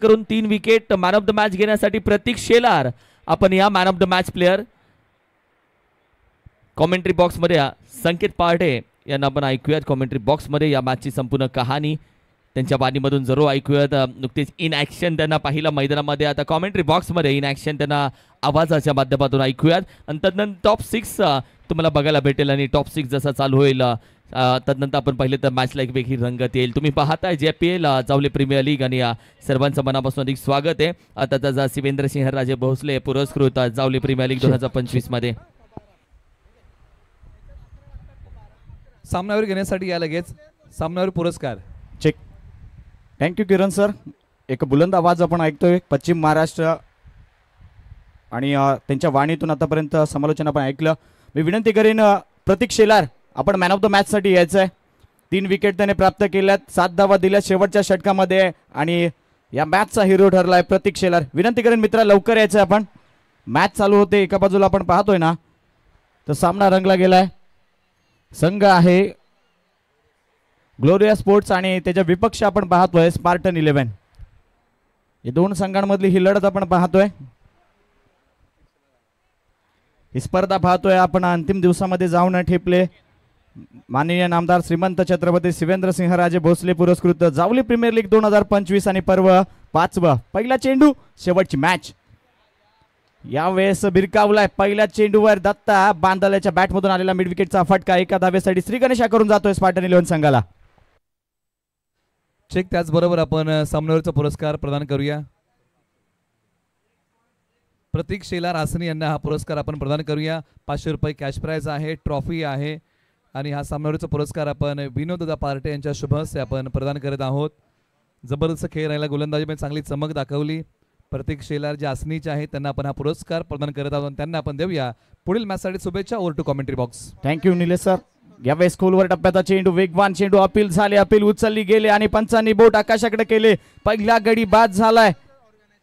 करून 3 wicket man of the match घेण्यासाठी प्रतीक शेलार आपण या man of the match player commentary box मध्ये संकेत पार्टे यांना आपण ऐकूयात कॉमेंट्री बॉक्स मध्ये या मॅचची संपूर्ण कहाणी त्यांच्या बाणीमधून जरूर ऐकूयात. नुकतेच इन ॲक्शन त्यांना पाहिलं मैदानामध्ये, आता कॉमेंट्री बॉक्स मध्ये इन ॲक्शन त्यांना आवाजाच्या माध्यमातून ऐकूयात आणि तदनंतर टॉप 6 तुम्हाला बघायला भेटेल आणि टॉप 6 जसा चालू होईल तदनंतर आपण पाहिलं तर मॅचला एक वेगळी रंगत येईल. तुम्ही पाहताय JPL जावली प्रीमियर लीग आणि सर्वांचं मनापासून अधिक स्वागत आहे. आता त्याचा शिवेंद्र सिंह राजे भोसले पुरस्कृत जावली प्रीमियर लीग 2025 मध्ये सामन्यावर घेण्यासाठी या लगेच सामन्यावर पुरस्कार चेक. थँक्यू किरण सर. एक बुलंद आवाज आपण ऐकतोय पश्चिम महाराष्ट्र आणि त्यांच्या वाणीतून आतापर्यंत समालोचन आपण ऐकलं. मी विनंती करेन प्रतीक शेलार आपण मॅन ऑफ द मॅचसाठी यायचं आहे. 3 विकेट त्याने प्राप्त केल्यात, 7 धावा दिल्या शेवटच्या षटकामध्ये आणि या मॅचचा हिरो ठरलाय प्रतीक शेलार. विनंती करेन मित्रा लवकर यायचं आहे. आपण मॅच चालू होते एका बाजूला आपण पाहतोय ना तर सामना रंगला गेलाय. संघ आहे ग्लोरिया स्पोर्ट्स आणि त्याच्या विपक्ष आपण पाहतोय स्पार्टन 11. या दोन संघांमधली ही लढत आपण पाहतोय. ही स्पर्धा पाहतोय आपण अंतिम दिवसामध्ये जाऊन ठेपले. माननीय नामदार श्रीमंत छत्रपती शिवेंद्र सिंह राजे भोसले पुरस्कृत जावली प्रीमियर लीग 2025 आणि पर्व 5. पहिला चेंडू शेवटची मॅच यावेळेस बिरकावलाय. पहिल्या चेंडूवर दत्ता बांदल्याच्या बॅटमधून आलेला मिड विकेटचा फटका एका धावेसाठी श्री गणेशा करून जातोय स्पार्टन 11 संघाला. चेक. त्याचबरोबर आपण सामन्यावरचा पुरस्कार प्रदान करूया. प्रतीक शेलार आसनी यांना हा पुरस्कार आपण प्रदान करूया. 500 रुपये कॅश प्राइज आहे, ट्रॉफी आहे आणि हा सामन्यावरचा पुरस्कार आपण विनोद पार्टे यांच्या शुभ हस्ते आपण प्रदान करत आहोत. जबरदस्त खेळ राहिला, गोलंदाजीमध्ये चांगली चमक दाखवली. प्रतीक शेलार जे आसनीचे आहेत त्यांना आपण हा पुरस्कार प्रदान करत आहोत. त्यांना आपण देऊया पुढील मॅचसाठी शुभेच्छा. Over to commentary box. Thank you Nilesh sir. यावेळेस खोलवर टप्प्याचा चेंडू, वेगवान चेंडू, अपील झाले, अपील उचलली गेले आणि पंचांनी बोट आकाशाकडे केले. पहिला गडी बाद झालाय.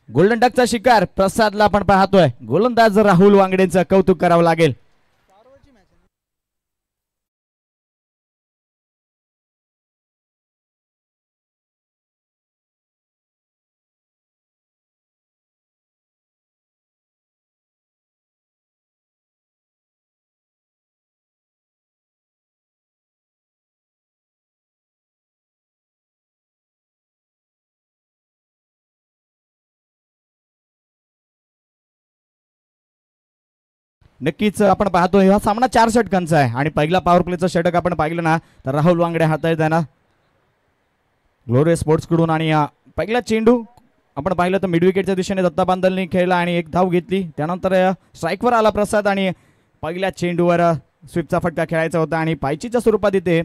गोल्डन डकचा शिकार प्रसादला आपण पाहतोय. गोलंदाज राहुल वांगडेंचं कौतुक करावं लागेल. नक्कीच आपण पाहतोय हा सामना 4 षटकांचा आहे आणि पहिला पॉवर प्लेचं षटक आपण पाहिलं ना तर राहुल वांगडे हाताळत आहे ना ग्लोरिया स्पोर्ट्स कडून. आणि पहिला चेंडू आपण पाहिलं तर मिड विकेटच्या दिशेने दत्ता बांदलने खेळला आणि एक धाव घेतली. त्यानंतर स्ट्राईकवर आला प्रसाद आणि पहिल्या चेंडूवर स्वीपचा फटका खेळायचा होता आणि पायचीच्या स्वरूपात इथे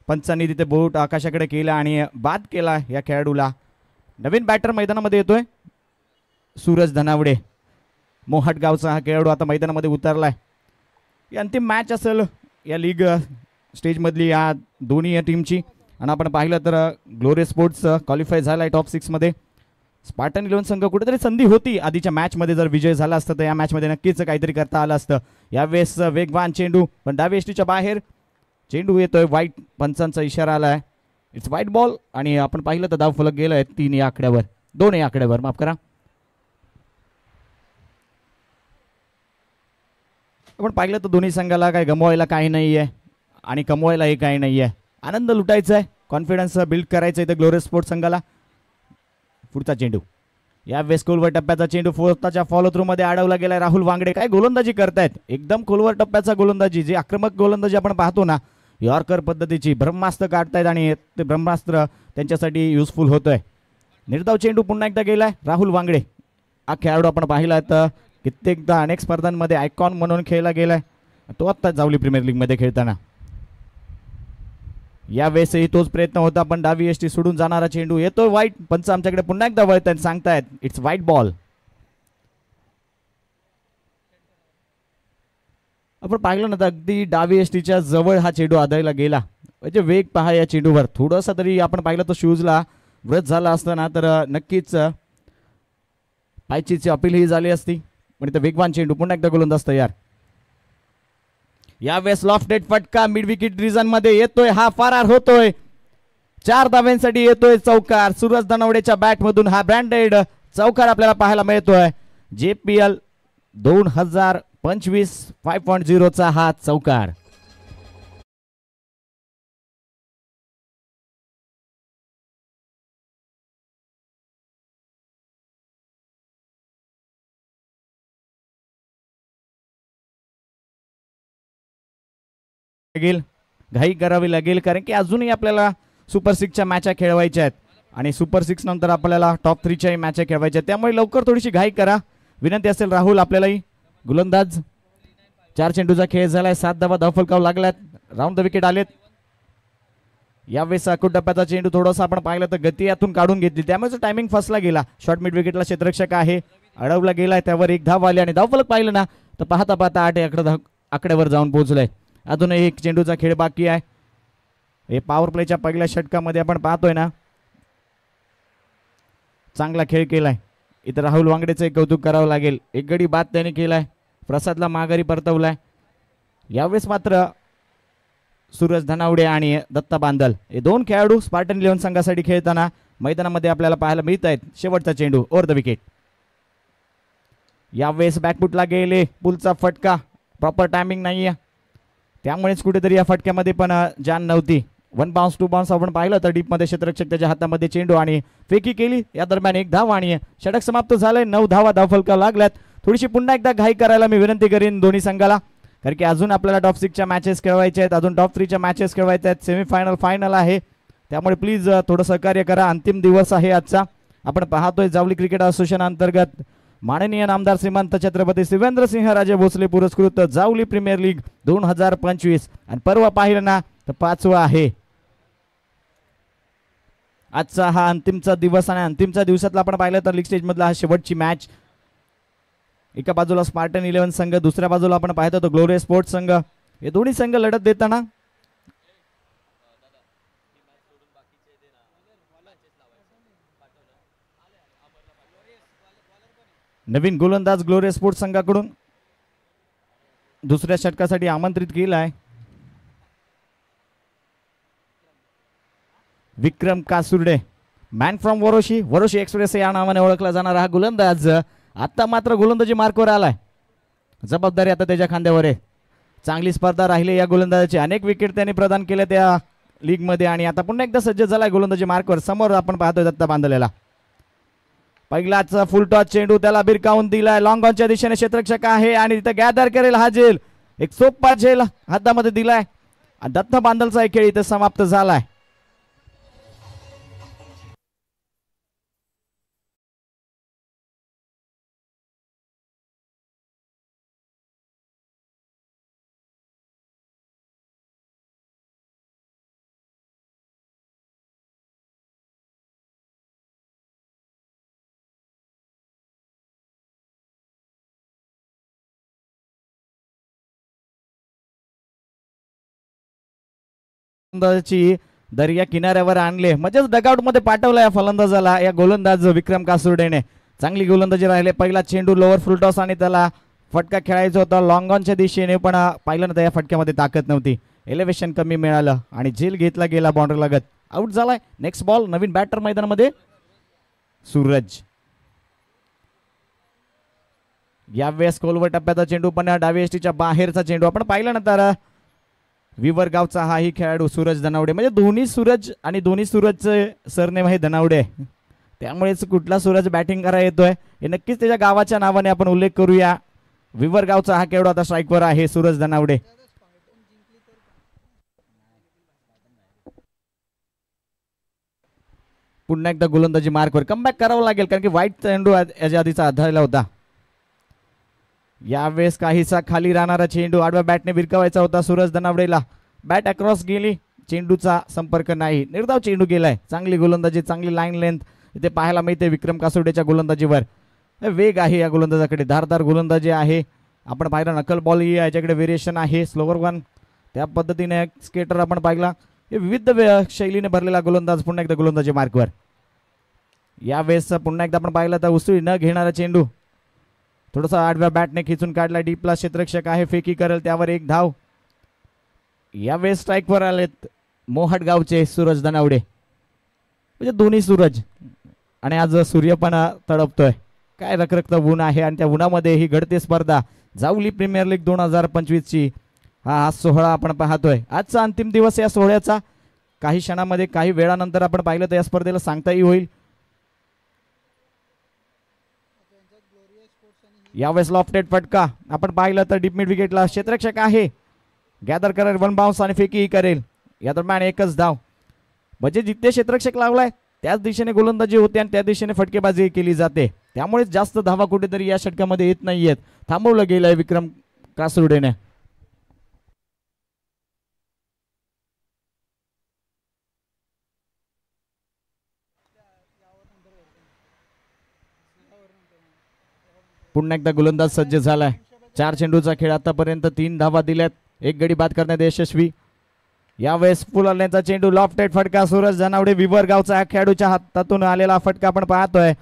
पंचांनी तिथे बोट आकाशाकडे केला आणि बाद केला या खेळाडूला. नवीन बॅटर मैदानामध्ये येतोय सूरज धनावडे. मोहट गावचा हा खेळाडू आता मैदानामध्ये उतरलाय. ही अंतिम मॅच असेल या लीग स्टेजमधली या दोन्ही या टीमची. आणि आपण पाहिलं तर ग्लोरिया स्पोर्ट्स क्वालिफाय झाला आहे टॉप 6 मध्ये. स्पार्टन 11 संघ कुठेतरी संधी होती आधीच्या मॅचमध्ये, जर विजय झाला असता तर या मॅचमध्ये नक्कीच काहीतरी करता आलं असतं. यावेळेस वेगवान चेंडू पण डावी एसटीच्या बाहेर चेंडू येतोय. वाईट पंचांचा इशारा आला आहे. इट्स वाईट बॉल आणि आपण पाहिलं तर धाव फलक गेलाय 3 या आकड्यावर, 2 या आकड्यावर, माफ करा. आपण पाहिलं तर दोन्ही संघाला काय गमवायला काही नाही आहे आणि कमवायलाही काही नाही आहे. आनंद लुटायचा आहे, कॉन्फिडन्स बिल्ड करायचं आहे इथं ग्लोरिया स्पोर्ट्स संघाला. पुढचा चेंडू यावेळेस खोलवर टप्प्याचा चेंडू फोर्थच्या फॉलो थ्रू मध्ये अडवला गेलाय. राहुल वांगडे काय गोलंदाजी करतायत, एकदम खोलवर टप्प्याचा गोलंदाजी, जे आक्रमक गोलंदाजी आपण पाहतो ना यॉर्कर पद्धतीची, ब्रह्मास्त्र काढतायत आणि ते ब्रह्मास्त्र त्यांच्यासाठी युजफुल होतोय. निर्धाव चेंडू पुन्हा एकदा गेलाय. राहुल वांगडे हा खेळाडू आपण पाहिला तर कित्येकदा अनेक स्पर्धांमध्ये आयकॉन म्हणून खेळला गेलाय. तो आत्ता जावली प्रीमियर लीग मध्ये खेळताना. यावेळेसही तोच प्रयत्न होता पण डावी एसटी सोडून जाणारा चेंडू येतोय. वाईट पंच आमच्याकडे पुन्हा एकदा वळतायत, सांगतायत इट्स वाईट बॉल. आपण पाहिलं ना तर अगदी डावी एसटीच्या जवळ हा चेंडू आदळला गेला. म्हणजे वेग पहा या चेंडूवर. थोडासा तरी आपण पाहिलं तर शूजला व्रत झाला असताना तर नक्कीच पायचीची अपील ही झाली असती. पण इथं वेगवान चेंडू पुन्हा एकदा गोलंदाज तयार. यावेळेस लॉफ्टेड फटका मिड विकेट रिजन मध्ये येतोय. हा फरार होतोय. 4 धाव्यांसाठी येतोय चौकार. सूरज धनावडेच्या बॅट मधून हा ब्रँडेड चौकार आपल्याला पाहायला मिळतोय. JPL 2025 5.0 चा हा चौकार. घाई करावी लागेल कारण की अजूनही आपल्याला सुपर 6च्या मॅच खेळवायच्या आहेत आणि सुपर 6 नंतर आपल्याला टॉप 3च्याही मॅच खेळवायच्या आहेत. त्यामुळे लवकर थोडीशी घाई करा विनंती असेल. राहुल आपल्यालाही गोलंदाज. 4 चेंडूचा खेळ झालाय. 7 धावा धावफलकावर लागल्यात. राऊंड द विकेट आलेत. यावेळेस अकूट टप्प्याचा चेंडू थोडासा आपण पाहिलं तर गती यातून काढून घेतली त्यामुळे टायमिंग फसला गेला. शॉर्ट मिड विकेटला क्षेत्ररक्षक आहे अडवला गेलाय. त्यावर एक धाव आली आणि धावफलक पाहिलं ना तर पाहता पाहता 8 आकड्यावर जाऊन पोहोचलाय. अजूनही एक चेंडूचा खेळ बाकी आहे. हे पॉवर प्लेच्या पहिल्या षटकामध्ये आपण पाहतोय ना चांगला खेळ केलाय. इथं राहुल वांगडेचं कौतुक करावं लागेल. एक गडी बाद त्याने केलाय. प्रसादला माघारी परतवलाय. यावेळेस मात्र सूरज धनावडे आणि दत्ता बांदल हे 2 खेळाडू स्पार्टन 11 संघासाठी खेळताना मैदानामध्ये आपल्याला पाहायला मिळत आहेत. शेवटचा चेंडू ओव्हर द विकेट. यावेळेस बॅकफुटला गेले. पुलचा फटका. प्रॉपर टायमिंग नाहीये त्यामुळेच कुठेतरी या फटक्यामध्ये पण जान नव्हती. 1 बाउन्स 2 बाउन्स आपण पाहिलं तर डीपमध्ये क्षेत्ररक्षक त्याच्या हातामध्ये चेंडू आणि फेकी केली. या दरम्यान एक धाव आणि षटक समाप्त झालंय. 9 धावा धावफलकावर लागल्यात. थोडीशी पुन्हा एकदा घाई करायला मी विनंती करीन दोन्ही संघाला कारण की अजून आपल्याला टॉप 6च्या मॅचेस खेळवायच्या आहेत. अजून टॉप 3च्या मॅचेस खेळवायच्या आहेत. सेमीफायनल फायनल आहे त्यामुळे प्लीज थोडं सहकार्य करा. अंतिम दिवस आहे आजचा. आपण पाहतोय जावली क्रिकेट असोसिएशन अंतर्गत माननीय नामदार श्रीमंत छत्रपती शिवेंद्रसिंह राजे भोसले पुरस्कृत जावली प्रीमियर लीग 2025 आणि पर्व पाहिलं ना तर 5वा आहे आजचा हा अंतिमचा दिवस. आणि अंतिमच्या दिवसातला आपण पाहिलं तर लीग स्टेज मधला हा शेवटची मॅच. एका बाजूला स्पार्टन 11 संघ दुसऱ्या बाजूला आपण पाहतो तो ग्लोरियस स्पोर्ट्स संघ. हे दोन्ही संघ लढत देताना नवीन गोलंदाज ग्लोरियस स्पोर्ट्स संघाकडून दुसऱ्या षटकासाठी आमंत्रित केला आहे. विक्रम कासुर्डे मॅन फ्रॉम वरोशी एक्सप्रेस या नावाने ओळखला जाणारा हा गोलंदाज आता मात्र गोलंदाजी मार्कवर आलाय. जबाबदारी आता त्याच्या खांद्यावर आहे. चांगली स्पर्धा राहिली या गोलंदाजाची. अनेक विकेट त्यांनी प्रदान केल्या त्या लीग मध्ये आणि आता पुन्हा एकदा सज्ज झालाय गोलंदाजी मार्कवर. समोर आपण पाहतोय दत्ता बांदलेला. पहिलाच फुल टॉस चेंडू त्याला बिरकावून दिलाय. लॉंग ऑनच्या दिशेने क्षेत्ररक्षक आहे आणि तिथे गॅदर करेल हा झेल. एक सोपा झेल हातामध्ये दिलाय. दत्ता बांदलचा एक खेळ इथे समाप्त झालाय. दर्या किनाऱ्यावर आणले म्हणजेच डगआउट मध्ये पाठवला या फलंदाजाला या गोलंदाज विक्रम कासुर्डेने. चांगली गोलंदाजी राहिले. पहिला चेंडू लोअर फुल टॉस आणि त्याला फटका खेळायचा होता लॉंग ऑनच्या दिशेने पण पाहिलं ना या फटक्यामध्ये ताकद नव्हती. एलिव्हेशन कमी मिळालं आणि झेल घेतला गेला बाउंड्री लागत. आउट झालाय. Next ball. नवीन बॅटर मैदानामध्ये सूरज. यावेळेस कोलवर टप्प्याचा चेंडू पण डावी एसटीच्या बाहेरचा चेंडू आपण पाहिलं ना तर विवर गावचा हाही खेळाडू सूरज धनावडे म्हणजे दोन्ही सूरज आणि दोन्ही सूरजचे सरनेम हे धनावडे त्यामुळेच कुठला सूरज बॅटिंग करायला येतोय हे नक्कीच त्याच्या गावाच्या नावाने आपण उल्लेख करूया. विवर गावचा हा खेळाडू आता स्ट्राईकवर आहे सूरज धनावडे. पुन्हा एकदा गोलंदाजी मार्कवर कमबॅक करावं लागेल कारण की वाईट चेंडू याच्या आधीचा आढळला होता. यावेळेस काहीसा खाली राहणारा चेंडू आडव्या बॅटने विरकावायचा होता सूरज धनावडेला. बॅट अक्रॉस गेली. चेंडूचा संपर्क नाही. निर्धाव चेंडू गेलाय. चांगली गोलंदाजी चांगली लाईन लेंथ इथे पाहायला मिळते विक्रम कासुर्डेच्या गोलंदाजीवर. वेग आहे या गोलंदाजाकडे. धारदार गोलंदाजी आहे. आपण पाहिलं नकल बॉल याच्याकडे व्हेरिएशन आहे. स्लोवर वन त्या पद्धतीने स्केटर आपण पाहिला. हे विविध शैलीने भरलेला गोलंदाज पुन्हा एकदा गोलंदाजी मार्कवर. यावेळेस पुन्हा एकदा आपण पाहिलं तर उसळी न घेणारा चेंडू थोडासा आडव्या बॅटने खिचून काढला. डीपला क्षेत्ररक्षक आहे. फेकी करेल त्यावर एक धाव. यावेळेस स्ट्राईकवर आलेत मोहट गावचे सूरज धनावडे. म्हणजे दोन्ही सूरज आणि आज सूर्य पण तडपतोय. काय रखरखत ऊन आहे आणि त्या उन्हामध्ये ही घडते स्पर्धा जावली प्रीमियर लीग 2025 ची. हा सोहळा आपण पाहतोय. आजचा अंतिम दिवस या सोहळ्याचा. काही क्षणामध्ये काही वेळानंतर आपण पाहिलं तर या स्पर्धेला सांगताही होईल. यावेळेस लॉफ्टेड फटका आपण पाहिलं तर डीप मिड विकेटला क्षेत्ररक्षक आहे. गॅदर करेल वन बाउन्स आणि फेकीही करेल. या दरम्यान एकच धाव. म्हणजे जिथे क्षेत्ररक्षक लावलाय त्याच दिशेने गोलंदाजी होते आणि त्या दिशेने फटकेबाजी केली जाते. त्यामुळे जास्त धावा कुठेतरी या षटकामध्ये येत नाहीयेत. थांबवलं गेलंय विक्रम कासुर्डेने. पुन्हा एकदा गोलंदाज सज्ज झालाय. 4 चेंडूचा खेळ आतापर्यंत 3 धावा दिल्यात. एक गडी बाद करण्यात यशस्वी. यावेळेस फुलरण्याचा चेंडू लॉफ्टेड फटका. सूरज जनावडे विवर गावचा खेळाडूच्या हातातून आलेला फटका आपण पाहतोय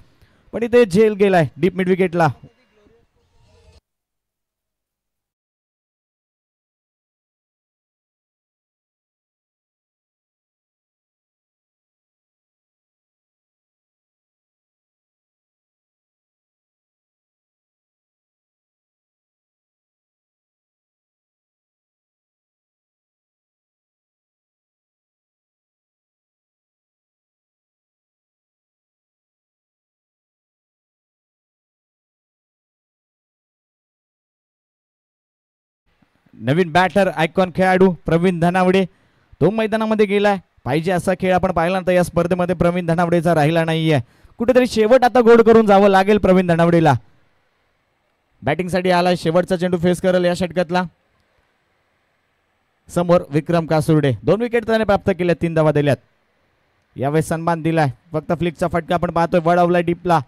पण इथे झेल गेलाय डीप मिड विकेटला. नवीन बॅटर आयकॉन खेळाडू प्रवीण धनावडे तो मैदानामध्ये गेलाय. पाहिजे असा खेळ आपण पाहिला तर या स्पर्धेमध्ये प्रवीण धनावडेचा राहिला नाहीये. कुठेतरी शेवट आता गोड करून जावं लागेल प्रवीण धनावडेला. बॅटिंगसाठी आलाय. शेवटचा चेंडू फेस करेल या षटकातला. समोर विक्रम कासुर्डे 2 विकेट त्याने प्राप्त केल्या. 3 धावा दिल्यात. यावेळेस सन्मान दिलाय. फक्त फ्लिकचा फटका आपण पाहतोय. वळवलाय डीपला.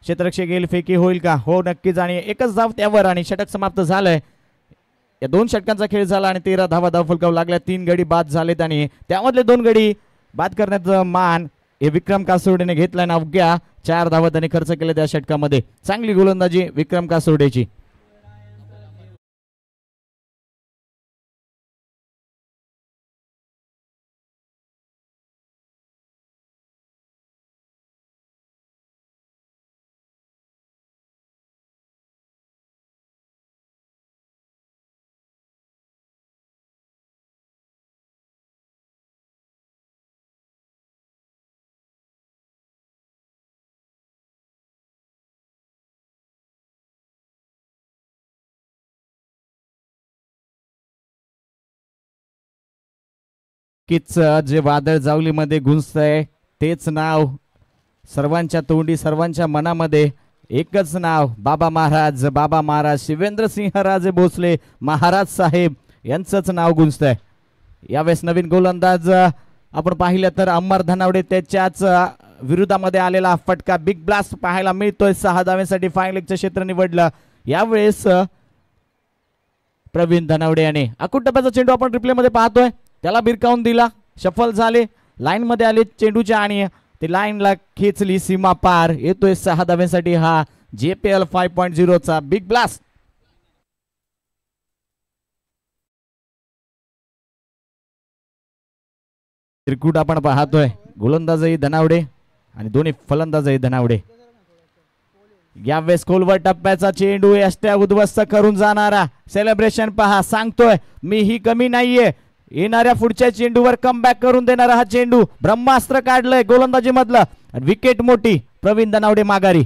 क्षेत्ररक्षक येईल. फेकी होईल का? हो नक्कीच. आणि एकच धाव त्यावर आणि षटक समाप्त झालंय. या 2 षटकांचा खेळ झाला आणि 13 धावा धाव फलकावू लागल्या. 3 गडी बाद झालेत आणि त्यामधले 2 गडी बाद करण्याचा मान हे विक्रम कासुर्डेने घेतलाय ना. अवघ्या 4 धावा त्यांनी खर्च केले त्या षटकामध्ये. चांगली गोलंदाजी विक्रम कासुर्डेची. किच जे वादळ जावलीमध्ये गुंजतंय तेच नाव सर्वांच्या तोंडी सर्वांच्या मनामध्ये. एकच नाव बाबा महाराज. बाबा महाराज शिवेंद्रसिंहराजे भोसले महाराज साहेब यांचंच नाव गुंजतंय. यावेळेस नवीन गोलंदाज आपण पाहिलं तर अमर धनावडे त्याच्याच विरोधामध्ये आलेला फटका बिग ब्लास्ट पाहायला मिळतोय. 6 धाव्यांसाठी फाईन लेगचं क्षेत्र निवडलं. यावेळेस प्रवीण धनावडे याने अकुट टप्प्याचा चेंडू आपण रिप्लेमध्ये पाहतोय. त्याला बिरकावून दिला. शफल झाले. लाईन मध्ये आले चेंडूच्या आणि ते लाईनला खेचली. सीमा पार. येतोय 6 धाव्यांसाठी हा JPL 5.0 चा बिग ब्लास्ट. त्रिकूट आपण पाहतोय. गोलंदाजही धनावडे आणि दोन्ही फलंदाजही धनावडे. यावेळेस खोलवर टप्प्याचा चेंडू यष्ट्या उद्ध्वस्त करून जाणारा. सेलिब्रेशन पहा. सांगतोय मी ही कमी नाहीये. येणाऱ्या पुढच्या चेंडूवर कमबॅक करून देणारा हा चेंडू. ब्रह्मास्त्र काढलंय गोलंदाजी मधलं. विकेट मोठी. प्रवीण धनावडे माघारी.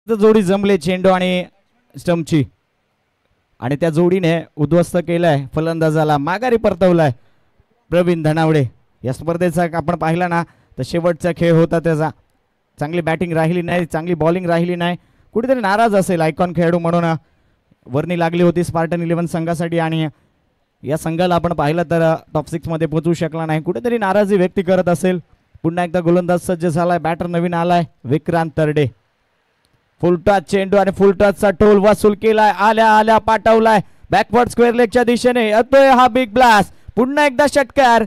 जोडी जमले चेंडू आणि स्टंपची आणि त्या जोडीने उद्ध्वस्त केलाय फलंदाजाला. माघारी परतवलाय प्रवीण धनावडे. या स्पर्धेचा आपण पाहिला ना तर शेवटचा खेळ होता त्याचा. चांगली बॅटिंग राहिली नाही. चांगली बॉलिंग राहिली नाही. कुठेतरी नाराज असेल. आयकॉन खेळाडू म्हणून वर्णी लागली होती स्पार्टन 11 संघासाठी आणि या संघाला आपण पाहिलं तर टॉप 6 मध्ये पोहोचू शकला नाही. कुठेतरी नाराजी व्यक्त करत असेल. पुन्हा एकदा गोलंदाज सज्ज झालाय. बॅटर नवीन आलाय विक्रांत तरडे. फुल टच चेंडू आणि फुल टचचा टोल वसूल केलाय. आल्या आल्या पाठवलाय बॅकवर्ड स्क्वेअर लेगच्या दिशेने. येतोय हा बिग ब्लास्ट. पुन्हा एकदा षटकार.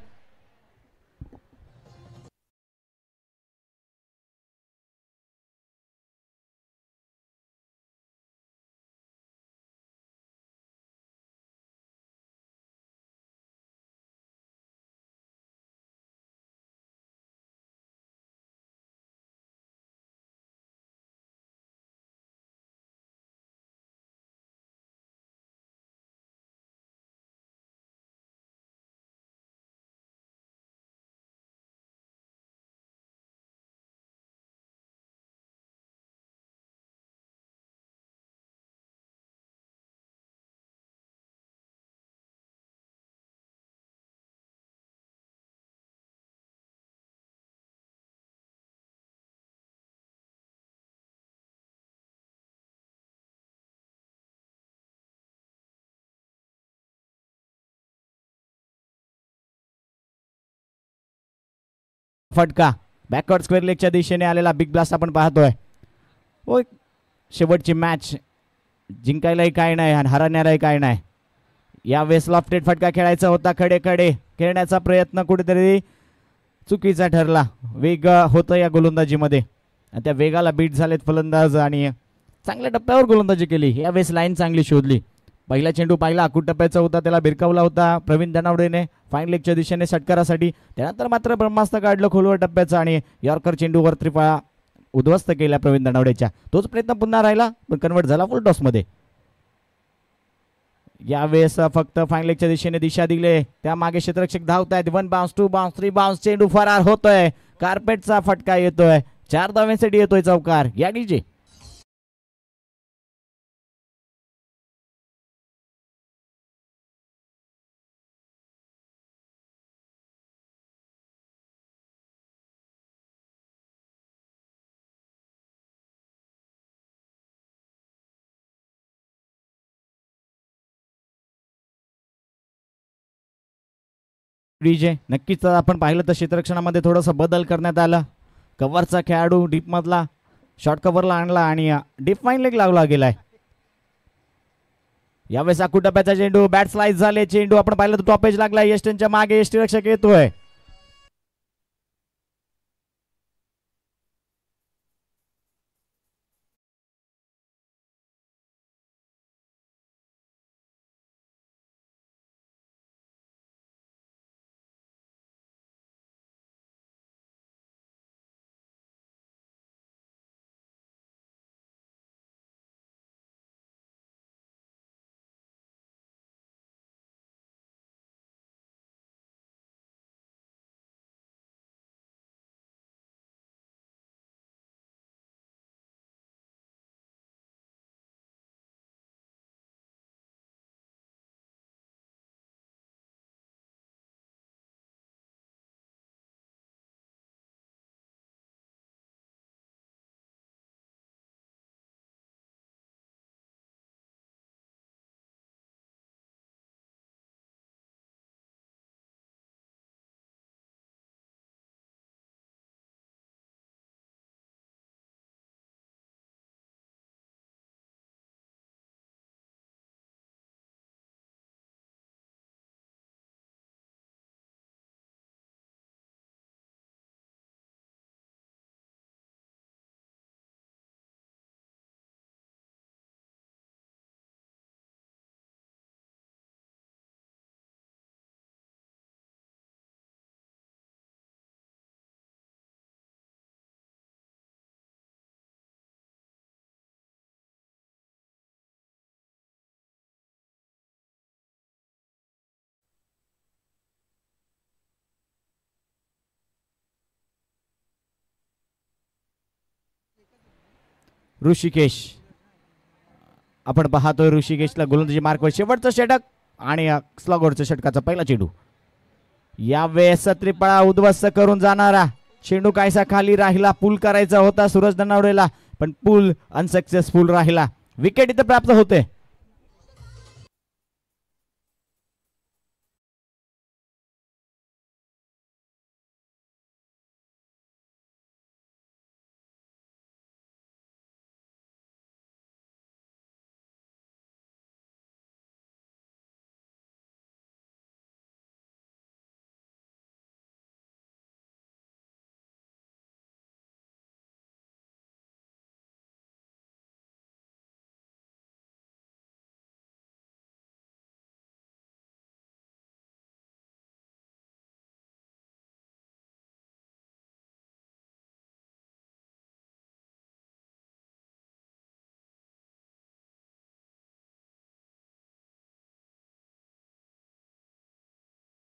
फटका बॅकवर्ड स्क्वेअर लेगच्या दिशेने आलेला बिग ब्लास्ट आपण पाहतोय. हो, शेवटची मॅच. जिंकायलाही काय नाही आणि हरण्यालाही काय नाही. यावेळेस लॉफ्टेड फटका खेळायचा होता. कडे कडे खेळण्याचा प्रयत्न कुठेतरी चुकीचा ठरला. वेग होतं या गोलंदाजीमध्ये आणि त्या वेगाला बीट झालेत फलंदाज आणि चांगल्या टप्प्यावर गोलंदाजी केली. यावेळेस लाईन चांगली शोधली. पहिला चेंडू पाहिला आखूट टप्प्याचा होता, त्याला भिरकावला होता प्रवीण दनावडेने फाईन लेगच्या दिशेने षटकारासाठी. त्यानंतर मात्र ब्रह्मास्त्र काढलं खोलवर टप्प्याचा आणि यॉर्कर चेंडूवर त्रिफळा उद्ध्वस्त केल्या प्रवीण दनावडेच्या. तोच प्रयत्न पुन्हा राहिला पण कन्वर्ट झाला फुल टॉस मध्ये. यावेळेस फक्त फाईन लेगच्या दिशेने दिशा दिले. त्या मागे क्षेत्ररक्षक धावतायत. 1 बाउन्स 2 बाउन्स 3 बाउन्स. चेंडू फरार होतोय. कार्पेटचा फटका येतोय. 4 धावांसाठी येतोय चौकार. या डीजे डीजे नक्कीच आपण पाहिलं तर क्षेत्ररक्षणामध्ये थोडंसं बदल करण्यात आला. कव्हरचा खेळाडू डीप मधला शॉर्ट कव्हरला आणला आणि डीप फाईन लेग लावला गेलाय. यावेळेस आखूट टप्प्याचा चेंडू बॅट स्लाइस झाले. चेंडू आपण पाहिलं तर टॉपेज लागला. यष्टनच्या मागे यष्टीरक्षक येतोय. ऋषिकेश आपण पाहतोय. ऋषिकेशला गोलंदाजी मार्कवर शेवटचं षटक आणि स्लॉगवरच्या षटकाचा पहिला चेंडू. यावेळेस त्रिफळा उद्ध्वस्त करून जाणारा चेंडू कायसा खाली राहिला. पूल करायचा होता सूरज दनावडेला पण पूल अनसक्सेसफुल राहिला. विकेट इथे प्राप्त होते.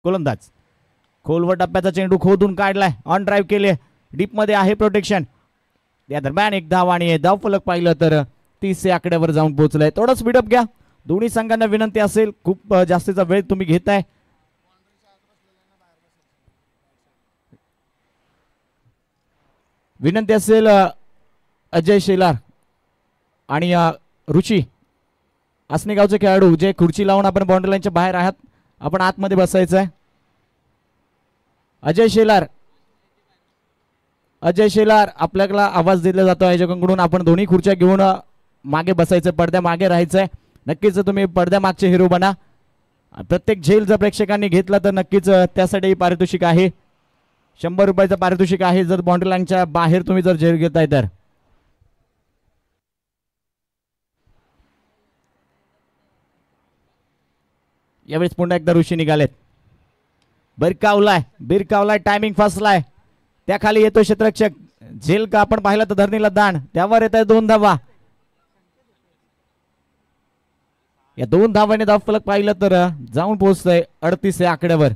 गोलंदाज खोलवर टप्प्याचा चेंडू खोदून काढलाय, ऑन ड्राईव्ह केले, डीप मध्ये आहे प्रोटेक्शन. या दरम्यान एक धाव आणि धाव फलक पाहिलं तर 30 आकड्यावर जाऊन पोहोचलाय. थोडं स्पीडअप घ्या. दोन्ही संघांना विनंती असेल, खूप जास्तीचा वेळ तुम्ही घेताय. विनंती असेल अजय शेलार आणि रुची आसने गावचे खेळाडू जे खुर्ची लावून आपण बाउंड्री लाईनच्या बाहेर आहात, आपण आतमध्ये बसायचं आहे. अजय शेलार आपल्याला आवाज दिला जातो आयोजकांकडून, आपण दोन्ही खुर्च्या घेऊन मागे बसायचं, पडद्या मागे राहायचंय. नक्कीच तुम्ही पडद्या मागचे हिरो बना. प्रत्येक झेल जर प्रेक्षकांनी घेतला तर नक्कीच त्यासाठी पारितोषिक आहे, 100 रुपयाचं पारितोषिक आहे जर बाउंड्री लाईनच्या बाहेर तुम्ही जर झेल घेताय तर. यावेळेस पुन्हा एकदा ऋषी निघालेत. बिरकावलाय, टायमिंग फसलाय, त्या खाली येतो क्षेत्ररक्षक. झेल का आपण पाहिलं तर धरणीला दाण, त्यावर येत आहे 2 धावा. या 2 धावाने धाव फलक पाहिलं तर जाऊन पोहोचतंय 38 आकड्यावर.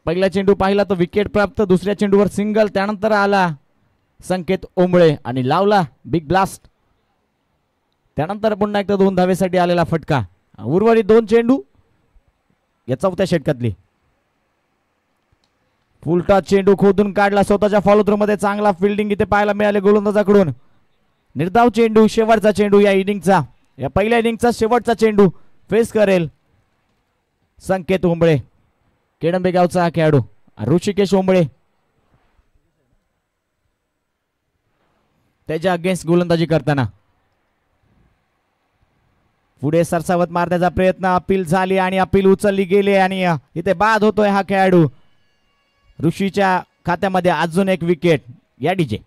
पहिला चेंडू पाहिला तर विकेट प्राप्त, दुसऱ्या चेंडूवर सिंगल, त्यानंतर आला संकेत ओंबळे आणि लावला बिग ब्लास्ट. त्यानंतर पुन्हा एकदा 2 धावेसाठी आलेला फटका. उर्वरित 2 चेंडू या 4थ्या षटकातली. फुल टॉस चेंडू खोदून काढला स्वतःच्या फॉलो थ्रू मध्ये, चांगला फिल्डिंग इथे पाहायला मिळाले गोलंदाजाकडून. निर्धाव चेंडू, शेवटचा चेंडू या इनिंगचा, या पहिल्या इनिंगचा शेवटचा चेंडू फेस करेल संकेत ओंबळे. केडंबे गावचा हा खेळाडू ऋषिकेश ओंबळे त्याच्या अगेन्स्ट गोलंदाजी करताना. पुढे सरसावत मारण्याचा प्रयत्न, अपील झाली आणि अपील उचलली गेली आणि इथे बाद होतोय हा खेळाडू. ऋषीच्या खात्यामध्ये अजून एक विकेट या डीजे.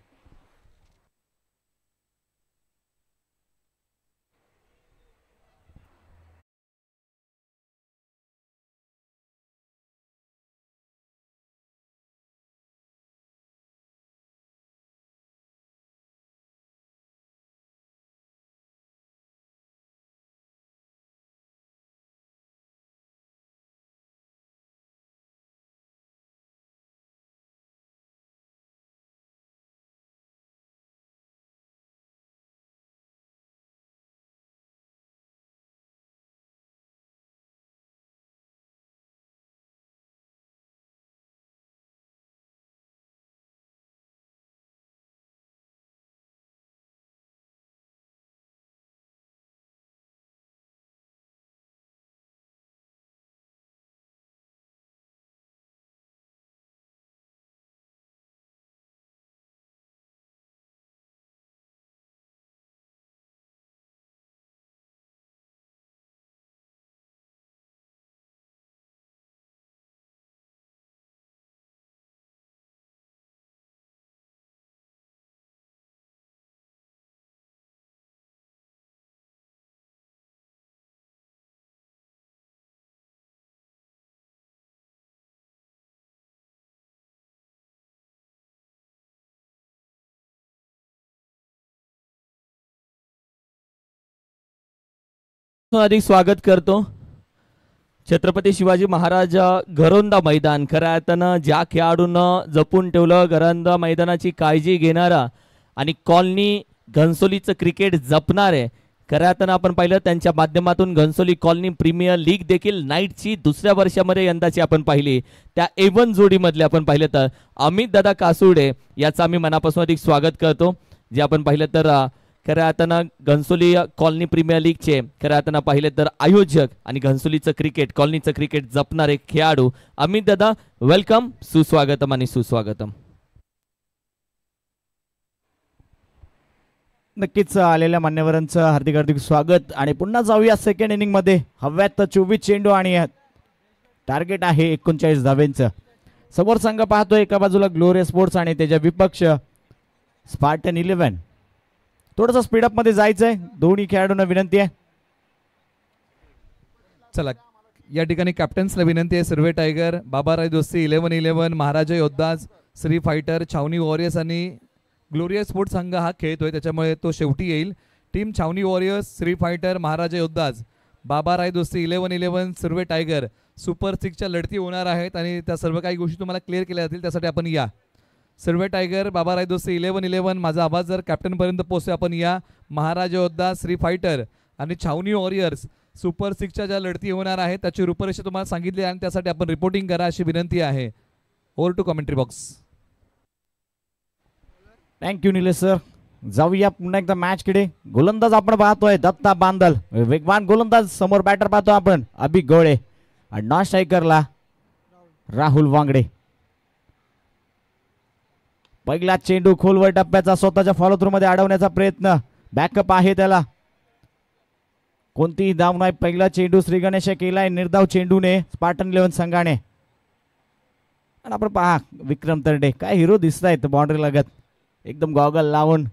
अधिक स्वागत करतो. छत्रपती शिवाजी महाराज घरोंदा मैदान, खऱ्या अर्थानं ज्या खेळाडूंना जपून ठेवलं, घरोंदा मैदानाची काळजी घेणारा आणि कॉलनी घनसोलीचं क्रिकेट जपणारे, खऱ्या अर्थानं आपण पाहिलं त्यांच्या माध्यमातून घनसोली कॉलनी प्रीमियर लीग देखील नाईटची 2ऱ्या वर्षामध्ये यंदाची आपण पाहिली. त्या A1 जोडीमधले आपण पाहिलं तर अमित दादा कासुडे याचं आम्ही मनापासून अधिक स्वागत करतो. जे आपण पाहिलं तर खऱ्या अर्थानं घनसोली कॉलनी प्रीमियर लीगचे खऱ्या अर्थानं पाहिले तर आयोजक आणि घनसोलीचं क्रिकेट, कॉलनीचं क्रिकेट जपणारे खेळाडू अमित दादा, वेलकम, सुस्वागतम आणि सुस्वागतम. नक्कीच आलेल्या मान्यवरांचं हार्दिक हार्दिक स्वागत. आणि पुन्हा जाऊया सेकंड इनिंग मध्ये. हव्यात 24 चेंडू आणि टार्गेट आहे 39 धावेंचं. समोर संघ पाहतोय एका बाजूला ग्लोरियस स्पोर्ट्स आणि त्याच्या विपक्ष स्पार्टन 11. थोडंसं स्पीडअप मध्ये जायचंय, दोन्ही खेळाडूंना विनंती आहे. चला, या ठिकाणी कॅप्टन्सला विनंती आहे. सर्वे टायगर, बाबाराय दोस्ती, 11-11, महाराजा योद्धाज, श्री फायटर, छावणी वॉरियर्स आणि ग्लोरियस स्पोर्ट्स संघ हा खेळतोय, त्याच्यामुळे तो शेवटी येईल. टीम छावणी वॉरियर्स, श्री फायटर, महाराजा योद्धाज बाबा राय दोस्ती 11-11 सुर्वे टायगर सुपर 6च्या लढती होणार आहेत आणि त्या सर्व काही गोष्टी तुम्हाला क्लिअर केल्या जातील, त्यासाठी आपण या. सुर्वे टायगर बाबा राय दोस्ती 11-11 माझा आवाज जर कॅप्टनपर्यंत पोहोचतो आपण या. महाराज योद्धा श्री फायटर आणि छावणी वॉरियर्स सुपर 6च्या ज्या लढती होणार आहेत त्याची रूपरेषा तुम्हाला सांगितली आणि त्यासाठी आपण रिपोर्टिंग करा अशी विनंती आहे. Over to commentary box. Thank you Nilesh sir. जाऊया पुन्हा एकदा मॅच कडे. गोलंदाज आपण पाहतोय दत्ता बांदल, वेगवान गोलंदाज. समोर बॅटर पाहतो आपण अभि गोळे आणि नॉन स्ट्रायकरला राहुल वांगडे. पहिला चेंडू खोलवर टप्प्याचा स्वतःच्या फॉलो थ्रू मध्ये अडवण्याचा प्रयत्न. बॅकअप आहे त्याला, कोणतीही धाव नाही. पहिला चेंडू श्री गणेश केलाय निर्धाव चेंडूने स्पार्टन 11 संघाने. आणि आपण पहा विक्रम तरडे काय हिरो दिसत आहेत बाउंड्री लगत, एकदम गॉगल लावून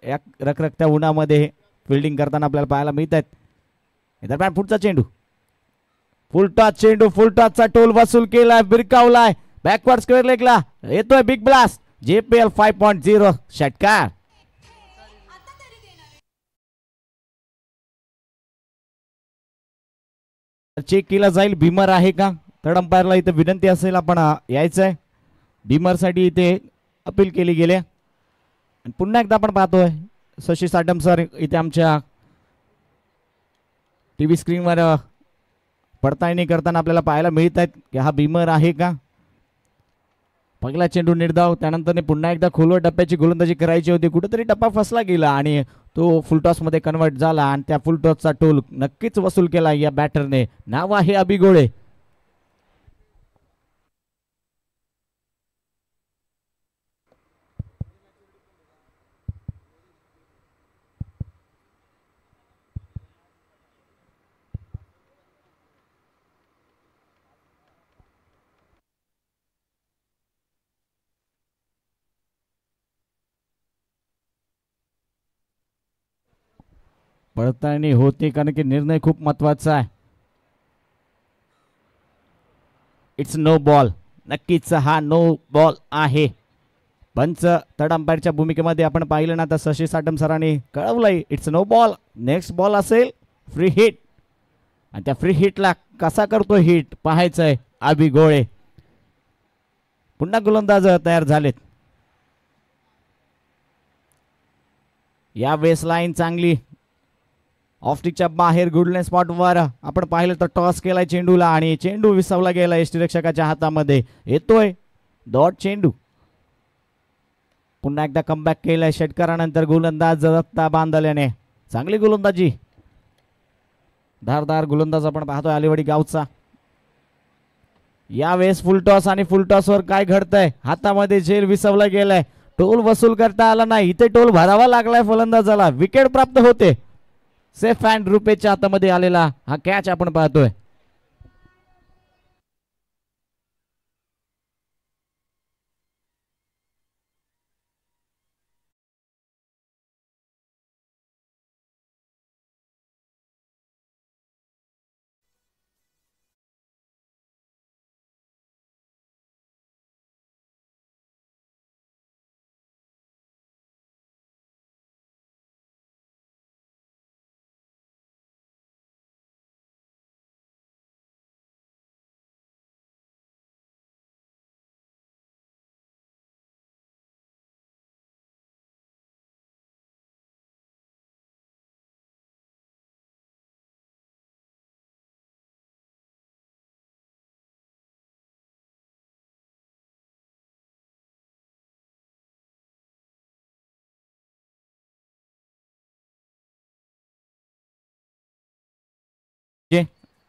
एक रखरखत्या उन्हामध्ये फिल्डिंग करताना आपल्याला पाहायला मिळत आहेत. दरम्यान पुढचा चेंडू फुल टॉस चेंडू, फुल टॉसचा टोल वसूल केलाय, बिरकावलाय बॅकवर्ड स्क्वेअर लेगला. येतोय बिग ब्लास्ट JPL 5.0 षटकार. चेक केला जाईल भीमर आहे का. थर्ड अंपायरला इथे विनंती असेल आपण यायचंय. भीमर साठी इथे अपील केली गेली. पुन्हा एकदा आपण पाहतोय शशी साटम सर इथे आमच्या टीव्ही स्क्रीनवर पडताळणी करताना आपल्याला पाहायला मिळत आहेत की हा भीमर आहे का. पहिला चेंडू निर्धाव, त्यानंतर पुन्हा एकदा खोलवर टप्प्याची गोलंदाजी करायची होती, कुठेतरी टप्पा फसला गेला आणि तो फुलटॉस मध्ये कन्वर्ट झाला आणि त्या फुलटॉसचा टोल नक्कीच वसूल केला या बॅटरने. नाव आहे अभि गोळे. पडताळणी होते कारण की निर्णय खूप महत्वाचा आहे. It's no ball. नक्कीच हा नो बॉल आहे. पंच थर्ड अंपायरच्या भूमिकेमध्ये आपण पाहिलं ना तर शशी साटम सरांनी कळवलंय it's no ball. Next ball असेल फ्री हिट आणि त्या फ्री हिटला कसा करतो हिट पाहायचंय अभि गोळे. पुन्हा गोलंदाज तयार झालेत. या बेस लाईन चांगली ऑफस्टिकच्या बाहेर गुडलँड स्पॉटवर आपण पाहिलं तर टॉस केलाय चेंडूला आणि चेंडू विसवला गेला यष्टीरक्षकाच्या हातामध्ये. येतोय डॉट चेंडू. पुन्हा एकदा कमबॅक केलाय षटकारानंतर गोलंदाज दत्ता बांदल याने. चांगली गोलंदाजी, धारदार गोलंदाज आपण पाहतोय अलिवाडी गावचा. यावेळेस फुल टॉस आणि फुल टॉसवर काय घडतंय, हातामध्ये झेल विसवला गेलाय, टोल वसूल करता आला नाही. इथे टोल भरावा लागलाय फलंदाजाला. विकेट प्राप्त होते. सेफ अँड रुपेच्या हातामध्ये आलेला हा कॅच आपण पाहतोय.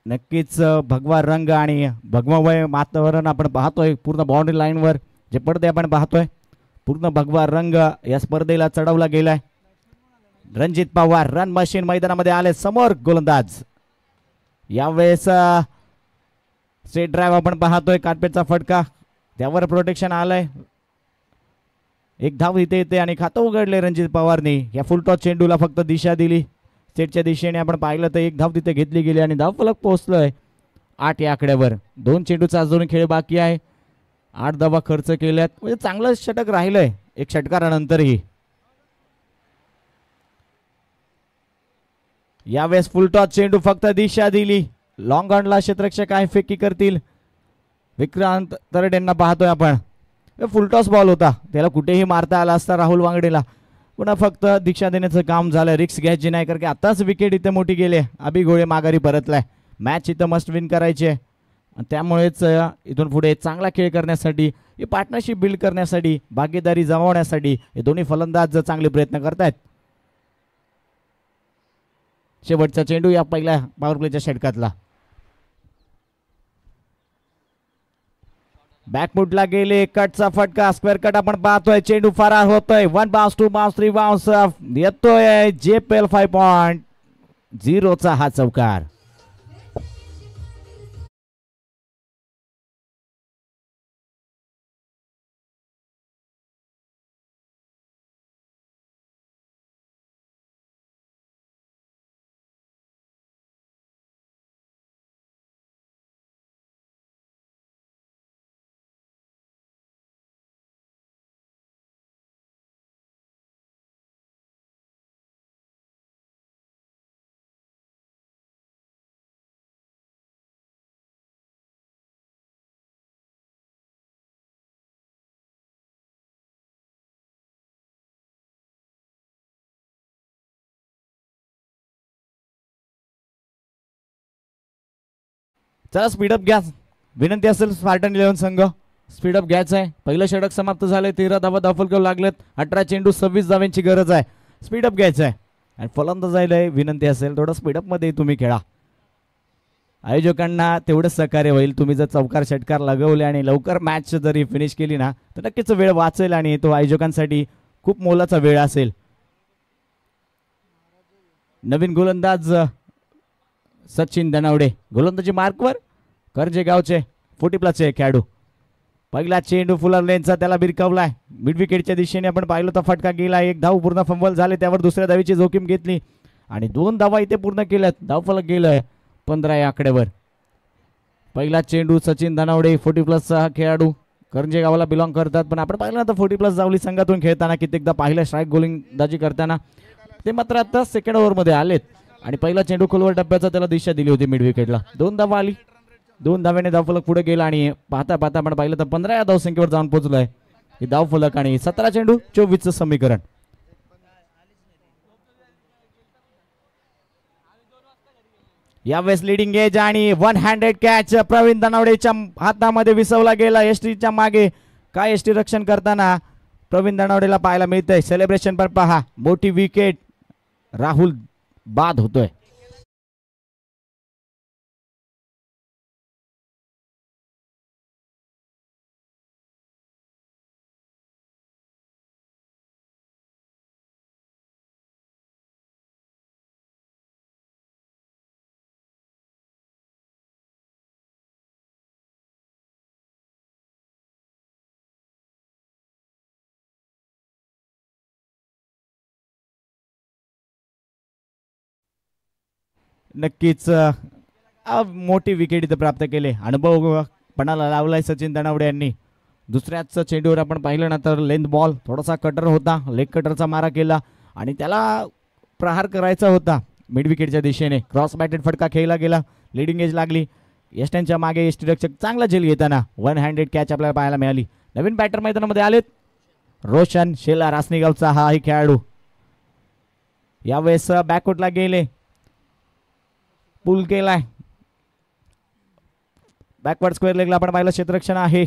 नक्कीच भगवा रंग आणि भगवा वय वातावरण आपण पाहतोय पूर्ण बाउंड्री लाईनवर. जे पडदे आपण पाहतोय पूर्ण भगवा रंग या स्पर्धेला चढवला गेलाय. रणजित पवार रन मशीन मैदानामध्ये आले. समोर गोलंदाज. यावेळेस स्ट्रेट ड्राईव्ह आपण पाहतोय. कार्पेटचा फटका, त्यावर प्रोटेक्शन आलंय. एक धाव इथे येते आणि खातं उघडले रणजित पवारने. या फुलटॉस चेंडूला फक्त दिशा दिली. सेटच्या दिशेने आपण पाहिलं तर एक धाव तिथे घेतली गेली आणि धाव फलक पोहोचलोय 8 या आकड्यावर. 2 चेंडूचा अजून खेळ बाकी आहे. 8 धावा खर्च केल्यात, म्हणजे चांगलं षटक राहिलंय एक षटकारानंतरही. यावेळेस फुलटॉस चेंडू फक्त दिशा दिली. लॉंग ऑनला क्षेत्ररक्षक आहे, फेकी करतील. विक्रांत तरडेंना पाहतोय आपण. फुलटॉस बॉल होता, त्याला कुठेही मारता आला असता राहुल वांगडेला. पुन्हा फक्त दिशा देण्याचं काम झालं. रिक्स घ्यायची नाही, कारण की आताच विकेट इथे मोठी गेली. अभि घोळे माघारी परतलाय. मॅच इथं मस्ट विन करायची आहे. त्यामुळेच इथून पुढे चांगला खेळ करण्यासाठी, ही पार्टनरशिप बिल्ड करण्यासाठी, भागीदारी जमवण्यासाठी हे दोन्ही फलंदाज चांगले प्रयत्न करतायत. शेवटचा चेंडू या पहिल्या पॉवर प्लेच्या षटकातला. बॅकफुटला गेले, कटचा फटका, स्क्वेअर कट आपण पाहतोय. चेंडू फरार होतोय. 1 बाउन्स, 2 बाउन्स, 3 बाउन्स येतोय. JPL 5.0चा हा चौकार. चला स्पीडअप घ्या, विनंती असेल. स्पार्टन 11 संघ स्पीडअप घ्यायचं आहे. पहिलं षटक समाप्त झालंय. 13 धावा धावफलक लागलेत. 18 चेंडू 26 धाव्यांची गरज आहे. स्पीडअप घ्यायचं आहे. आणि फलंदाजायला विनंती असेल थोडं स्पीडअप मध्ये तुम्ही खेळा. आयोजकांना तेवढंच सहकार्य होईल. तुम्ही जर चौकार षटकार लगवले आणि लवकर मॅच जरी फिनिश केली ना, तर नक्कीच वेळ वाचेल आणि तो आयोजकांसाठी खूप मोलाचा वेळ असेल. नवीन गोलंदाज सचिन दनावडे गोलंदाजी मार्कवर. करंजेगावचे 40+ खेळाडू. पहिला चेंडू फुलर लेनचा, त्याला बिरकावलाय. मिड विकेटच्या दिशेने आपण पाहिलं तर फटका गेला. 1 धाव पूर्ण फंबल झाले, त्यावर दुसऱ्या धावीची जोखीम घेतली आणि 2 धावा इथे पूर्ण केल्यात. धावफलक गेलंय 15 या आकड्यावर. पहिला चेंडू सचिन दनावडे 40+ खेळाडू करंजेगावला बिलॉंग करतात, पण आपण पाहिलं तर 40+ जावली संघातून खेळताना कित्येकदा पाहिलं स्ट्राईक गोलंदाजी करताना. ते मात्र आता सेकंड ओव्हरमध्ये आलेत आणि पहिला चेंडू खोलवर डब्याचा त्याला दिशा दिली होती मिड विकेटला. 2 धावा आली. 2 धाव्याने धावफलक पुढे गेला आणि पाहता पाहता आपण पाहिलं तर 15 या धावसंख्येवर जाऊन पोहोचलोय. ही धावफलक आणि 17 चेंडू 24चं समीकरण. यावेळेस लिडिंग एज आणि 1 हँडेड कॅच प्रवीण दनावडेच्या हातामध्ये विसवला गेला. एसटीच्या मागे काय एसटी रक्षण करताना प्रवीण दनावडेला पाहायला मिळतंय. सेलिब्रेशन पण पहा. मोठी विकेट. राहुल बाद होतोय. नक्कीच मोठी विकेट इथं प्राप्त केले. अनुभव पणाला लावलाय सचिन दनावडे यांनी. दुसऱ्याच चेंडूवर आपण पाहिलं ना तर लेंथ बॉल थोडासा कटर होता. लेग कटरचा मारा केला आणि त्याला प्रहार करायचा होता मिड विकेटच्या दिशेने. क्रॉस बॅटेड फटका खेळला गेला. लिडिंग एज लागली. यष्ट्यांच्या मागे एसटी रक्षक चांगला झेल घेताना 1 हँडेड कॅच आपल्याला पाहायला मिळाली. नवीन बॅटर मैदानामध्ये आलेत. रोशन शेलार आसनीगावचा हाही खेळाडू. यावेळेस बॅकवर्डला गेले. पुल केलाय. बॅकवर्ड स्क्वेअर लेगला आपण पाहिलं क्षेत्ररक्षण आहे.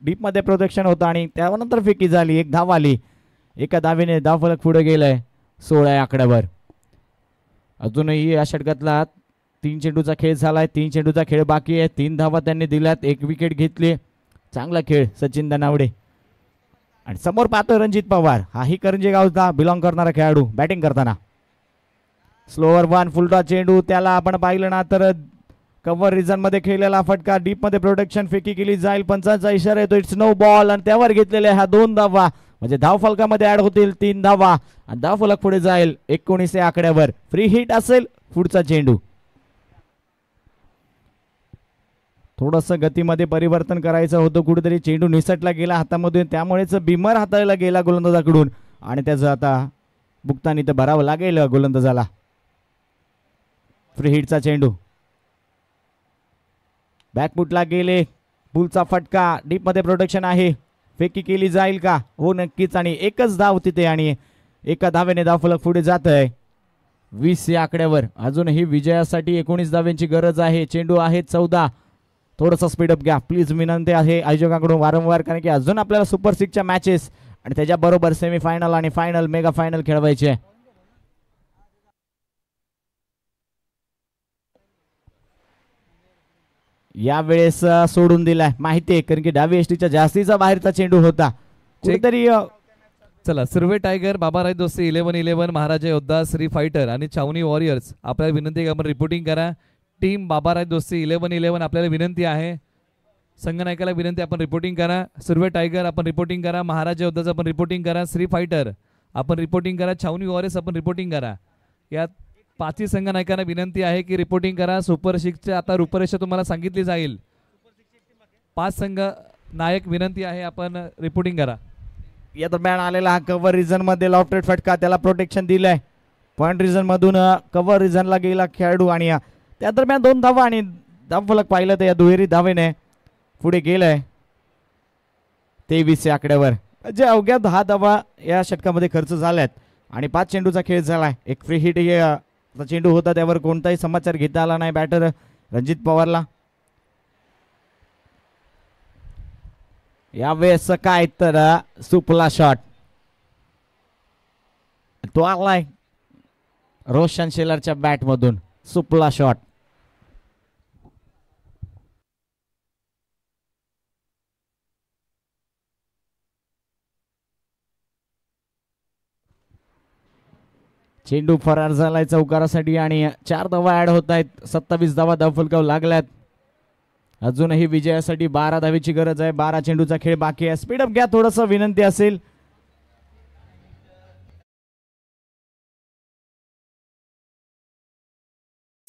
डीप मध्ये प्रोटेक्शन होतं आणि त्यानंतर फेकी झाली. 1 धाव आली. एका धावेने धावफलक पुढे गेलाय 16 या आकड्यावर. अजूनही या षटकातला 3 चेंडूचा खेळ झालाय. 3 चेंडूचा खेळ बाकी आहे. 3 धावा त्यांनी दिल्यात. 1 विकेट घेतली. चांगला खेळ सचिन दनावडे. आणि समोर पाहतोय रणजित पवार, हाही करंजेगावचा बिलॉंग करणारा खेळाडू बॅटिंग करताना. स्लोअर 1 फुलटॉस चेंडू, त्याला आपण पाहिलं ना तर कव्हर रिजन मध्ये खेळलेला फटका. डीप मध्ये प्रोटेक्शन, फेकी केली जाईल. पंचांचा इशारा येतो. इट्स नो बॉल आणि त्यावर घेतलेल्या ह्या 2 धावा म्हणजे धाव फलकामध्ये ऍड होतील 3 धावा आणि धाव फलक पुढे जाईल 19 या आकड्यावर. फ्री हिट असेल पुढचा चेंडू. थोडस गतीमध्ये परिवर्तन करायचं होतं. कुठेतरी चेंडू निसटला गेला हातामधून, त्यामुळेच बिमर हाताळला गेला गोलंदाजाकडून आणि त्याचं आता भुगतान इथं भरावं लागेल गोलंदाजाला. फ्री हिटचा चेंडू बॅकफुटला गेले. पुलचा फटका डीप मध्ये प्रोटेक्शन आहे. फेकी केली जाईल का? हो नक्कीच. आणि एकच धाव तिथे आणि एका धावेने धावफलक पुढे जात आहे 20 या आकड्यावर. अजूनही विजयासाठी 19 धाव्यांची गरज आहे. चेंडू आहे 14. थोडंसं स्पीडअप घ्या प्लीज, विनंती आहे आयोजकांकडून वारंवार, कारण की अजून आपल्याला सुपर 6च्या मॅचेस आणि त्याच्याबरोबर सेमीफायनल आणि फायनल मेगा फायनल खेळवायचे. यावेळेस सोडून दिलाय माहिती आहे, कारण की डावी एसटीच्या जास्तीचा बाहेरचा चेंडू होता कुठेतरी. चला सुर्वे टायगर, बाबाराय दोस्ती 11-11, महाराजा योद्धा, श्री फायटर आणि छावणी वॉरियर्स आपल्याला विनंती आहे की आपण रिपोर्टिंग करा. टीम बाबाराय दोस्ती 11-11 आपल्याला विनंती आहे. संघनायकाला विनंती आपण रिपोर्टिंग करा. सुर्वे टायगर आपण रिपोर्टिंग करा. महाराजा योद्धाचं आपण रिपोर्टिंग करा. श्री फायटर आपण रिपोर्टिंग करा. छावणी वॉरियर्स आपण रिपोर्टिंग करा. यात 5ही संघनायकांना विनंती आहे की रिपोर्टिंग करा. सुपर 6च्या आता रूपरेषा तुम्हाला सांगितली जाईल. 5 संघ नायक विनंती आहे आपण रिपोर्टिंग करा. या दरम्यान आलेला हा कव्हर रिझन मध्ये लॉफ्टेड फटका, त्याला प्रोटेक्शन दिलंय. पॉइंट रिझन मधून कव्हर रिझनला गेला खेळाडू आणि त्या दरम्यान 2 धावा आणि धावफलक पाहिलं तर या दुहेरी धावेने पुढे गेलंय 23 या आकड्यावर. जे अवघ्या 10 धावा या षटकामध्ये खर्च झाल्यात आणि 5 चेंडूचा खेळ झालाय. एक फ्री हिट चेंडू होता, त्यावर कोणताही समाचार घेता आला नाही बॅटर रणजित पवारला. यावेळेस काय तर सुपला शॉट तो आलाय रोशन शेलरच्या बॅट मधून. सुपला शॉट चेंडू फरार झालाय चौकारासाठी आणि 4 धावा ऍड होत आहेत. 27 धावा धावफलकावर लागल्यात. अजूनही विजयासाठी 12 धावेची गरज आहे. 12 चेंडूचा खेळ बाकी आहे. स्पीडअप घ्या थोडस विनंती असेल.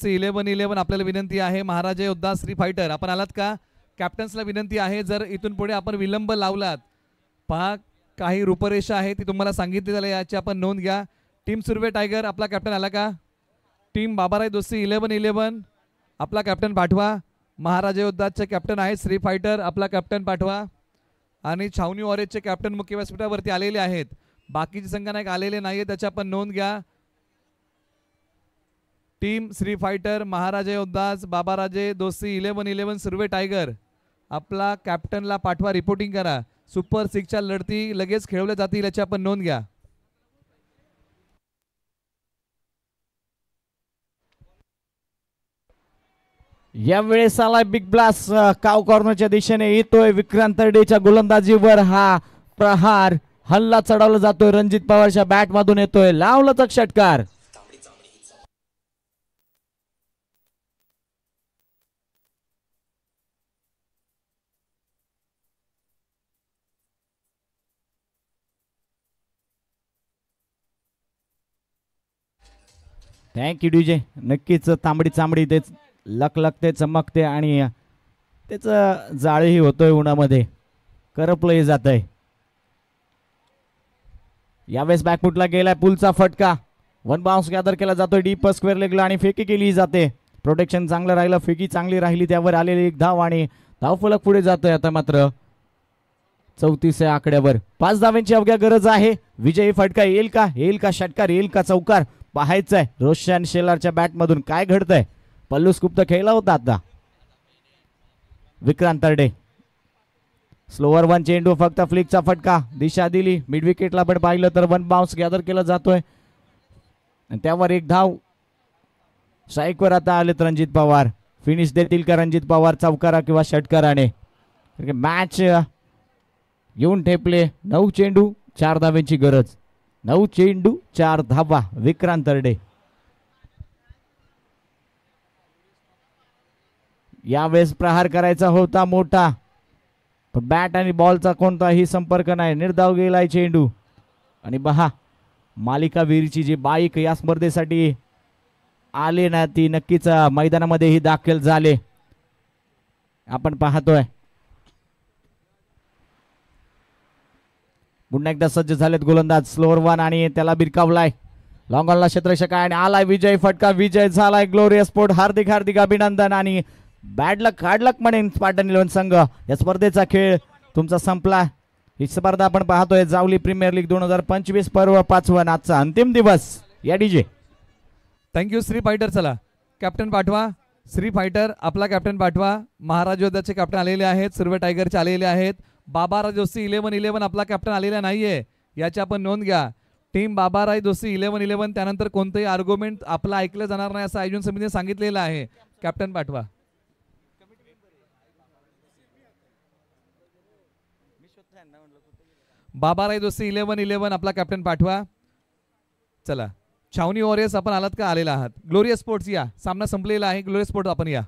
सी 11-11 आपल्याला विनंती आहे. महाराजा योद्धा, श्री फायटर आपण आलात का? कॅप्टन्सला विनंती आहे जर इथून पुढे आपण विलंब लावलात, पहा काही रूपरेषा आहे ती तुम्हाला सांगितली झाली, याची आपण नोंद घ्या. टीम सुर्वे टायगर आपला कॅप्टन आला का? टीम बाबाराय दोस्ती 11-11 आपला कॅप्टन पाठवा. महाराजा योद्धाचे कॅप्टन आहे श्री फायटर, आपला कॅप्टन पाठवा. आणि छावणी वॉरियर्सचे कॅप्टन मुख्य व्यासपीठावरती आलेले आहेत. बाकीचे संघनायक आलेले नाहीये, त्याची आपण नोंद घ्या. टीम श्री फायटर, महाराजा योद्धाज, बाबाराजे दोस्ती 11-11 सुर्वे टायगर आपला कॅप्टनला पाठवा. रिपोर्टिंग करा. सुपर 6च्या लढती लगेच खेळवल्या जातील याची आपण नोंद घ्या. यावेळेस आलाय बिग ब्लास्ट काव कॉर्नरच्या दिशेने येतोय. विक्रांत तरडेच्या गोलंदाजीवर हा प्रहार हल्ला चढवला जातोय. रणजित पवारच्या बॅट मधून येतोय लावलचक षटकार. Thank you DJ. नक्कीच तांबडी चांबडी तेच लकलकते चमकते आणि त्याचं जाळही होतोय उन्हामध्ये, करपलंही जात आहे. यावेळेस बॅकफुटला गेलाय. पुलचा फटका 1 बाउन्स गॅदर केला जातोय डीप स्क्वेअर लेगला आणि फेकी केली जाते. प्रोटेक्शन चांगलं राहिलं, फेकी चांगली राहिली, त्यावर आलेली 1 धाव आणि धावफलक पुढे जातोय. आता मात्र 34 आकड्यावर 5 धावांची अवघ्या गरज आहे. विजयी फटका येईल का? येईल का षटकार? येईल का चौकार? पाहायचंय रोशन शेलारच्या बॅट मधून काय घडतंय. पल्लू स्कूप तर खेळला होता आता. विक्रांत तरडे स्लोअर 1 चेंडू, फक्त फ्लिकचा फटका, दिशा दिली. मिड विकेटला पण पाहिलं तर 1 बाउन्स गॅदर केला जातोय आणि त्यावर 1 धाव. स्ट्राईकवर आता आलेत रणजित पवार. फिनिश देतील का रणजित पवार चौकारा किंवा षटकाराने? मॅच येऊन ठेपले. 9 चेंडू 4 धाव्यांची गरज. 9 चेंडू 4 धावा. विक्रांत तरडे यावेळेस प्रहार करायचा होता मोठा, पण बॅट आणि बॉलचा कोणताही संपर्क नाही. निर्धाव गेलाय चेंडू आणि बहा मालिकावीरची जी बाईक या स्पर्धेसाठी आले ना ती नक्कीच मैदानामध्येही दाखल झाले. आपण पाहतोय पुन्हा एकदा सज्ज झालेत गोलंदाज. स्लोअर 1 आणि त्याला बिरकावलाय. लॉंग ऑनला क्षेत्ररक्षक आहे आणि आलाय विजय फटका. विजय झालाय ग्लोरियस स्पोर्ट. हार्दिक हार्दिक अभिनंदन. आणि बॅड लक हार्ड लक म्हणेन स्पार्टन 11 संघ. या स्पर्धेचा खेळ तुमचा संपला. ही स्पर्धा आपण पाहतोय जावली प्रीमियर लीग 2025 पर्व 5 आजचा अंतिम दिवस. या डीजे थँक्यू श्री फायटर. चला कॅप्टन पाठवा. श्री फायटर आपला कॅप्टन पाठवा. महाराज योद्धाचे कॅप्टन आलेले आहेत. सर्व टायगरचे आलेले आहेत. बाबाराज जोशी 11-11 आपला कॅप्टन आलेला नाहीये, याची आपण नोंद घ्या. टीम बाबाराज जोशी 11-11 त्यानंतर कोणतेही आर्ग्युमेंट आपला ऐकलं जाणार नाही असं आयोजन समितीने सांगितलेलं आहे. कॅप्टन पाठवा. बाबाराज जोशी 11-11 आपला कॅप्टन पाठवा. चला छावणी वॉरियर्स आपण आलात का? आलेला आहात. ग्लोरियस स्पोर्ट्स या. सामना संपलेला आहे. ग्लोरियस स्पोर्ट्स आपण या.